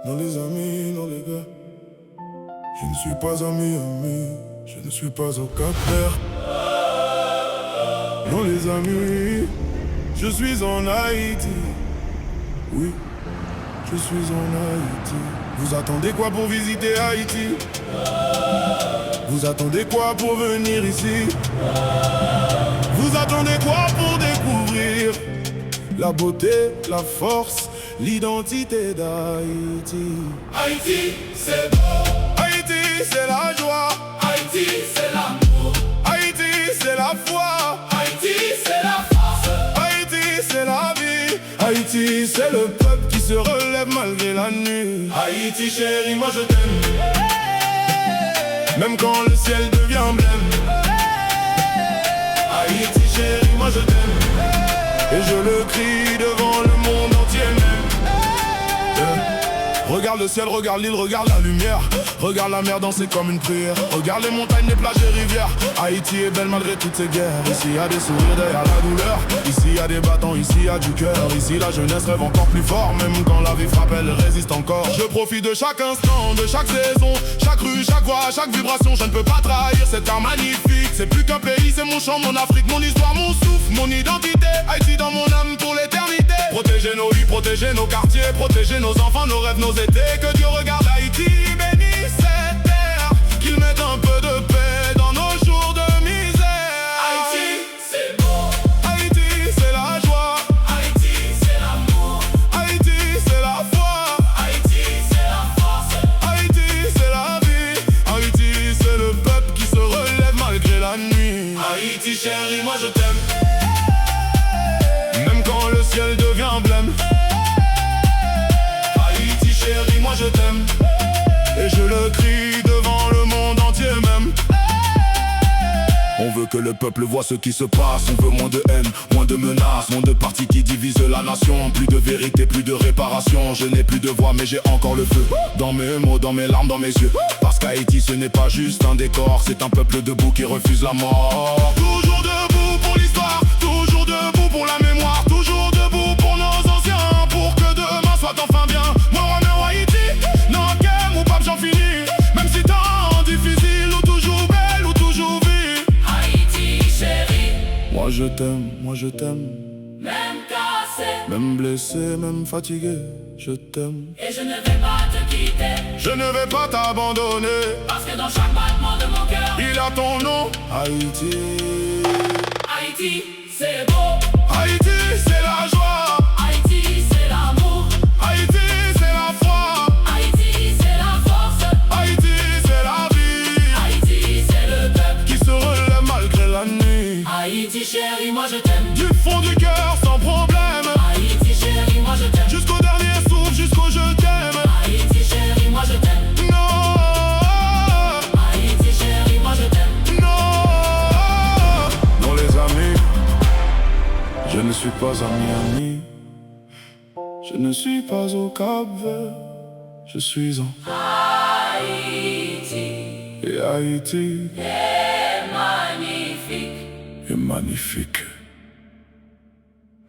Non les amis, non les gars, je ne suis pas à Miami, je ne suis pas au Cap-Vert. Non les amis, je suis en Haïti. Oui, je suis en Haïti. Vous attendez quoi pour visiter Haïti? Vous attendez quoi pour venir ici? Vous attendez quoi pour découvrir la beauté, la force, l'identité d'Haïti? Haïti, c'est beau. Haïti, c'est la joie. Haïti, c'est l'amour. Haïti, c'est la foi. Haïti, c'est la force. Haïti, c'est la vie. Haïti, c'est le peuple qui se relève malgré la nuit. Haïti, chérie, moi je t'aime. Même quand le ciel devient blême. Haïti, chérie, moi je t'aime. Et je le crie devant le monde entier même. Regarde le ciel, regarde l'île, regarde la lumière. Regarde la mer danser comme une prière. Regarde les montagnes, les plages et rivières. Haïti est belle malgré toutes ces guerres. Ici y a des sourires derrière la douleur. Ici y a des battants, ici y a du cœur. Ici la jeunesse rêve encore plus fort. Même quand la vie frappe, elle résiste encore. Je profite de chaque instant, de chaque saison. Chaque rue, chaque voix, chaque vibration. Je ne peux pas trahir cet art magnifique. C'est plus qu'un pays, c'est mon chant, mon Afrique, mon histoire, mon souffle, mon identité. Haïti dans mon âme pour l'éternité. Protéger nos vies, protéger nos quartiers, protéger nos enfants, nos rêves, nos étés. Que Dieu regarde Haïti, bénisse cette terre. Qu'il mette un peu de paix dans nos jours de misère. Haïti, c'est beau. Haïti, c'est la joie. Haïti, c'est l'amour. Haïti, c'est la foi. Haïti, c'est la force. Haïti, c'est la vie. Haïti, c'est le peuple qui se relève malgré la nuit. Haïti, chérie, moi je t'aime. Même quand le ciel devient blême. Haïti, chérie, moi je t'aime. Et je le crie devant le monde entier même. On veut que le peuple voit ce qui se passe. On veut moins de haine, moins de menaces, moins de partis qui divisent la nation. Plus de vérité, plus de réparation. Je n'ai plus de voix mais j'ai encore le feu. Dans mes mots, dans mes larmes, dans mes yeux. Parce qu'Haïti ce n'est pas juste un décor. C'est un peuple debout qui refuse la mort. Toujours debout pour l'histoire. Toujours debout pour la mémoire. Toujours debout pour nos anciens. Pour que demain soit enfin bien. Moi, Haïti, non, Kem ou Pape, j'en finis. Même si tant difficile ou toujours belle ou toujours vie. Haïti, chérie, Moi je t'aime, moi je t'aime. même cassé. Même blessé, même fatigué, je t'aime. Et je ne vais pas te quitter. Je ne vais pas t'abandonner. Parce que dans chaque battement de mon cœur, Il a ton nom, Haïti. Haïti, c'est beau. Haïti, c'est la joie. Haïti, c'est l'amour. Haïti, c'est la foi. Haïti, c'est la force. Haïti, c'est la vie. Haïti, c'est le peuple. Qui se relève malgré la nuit. Haïti, chérie, moi je t'aime. Du fond du cœur, sans problème. Haïti, chérie, moi je t'aime. Jusqu'au dernier souffle, jusqu'au je t'aime. Haïti, chérie, moi je t'aime. Non, Haïti, chérie, moi je t'aime. non. Non les amis, je ne suis pas à Miami. Je ne suis pas au Cap-Vert. Je suis en Haïti et Haïti est magnifique. est magnifique.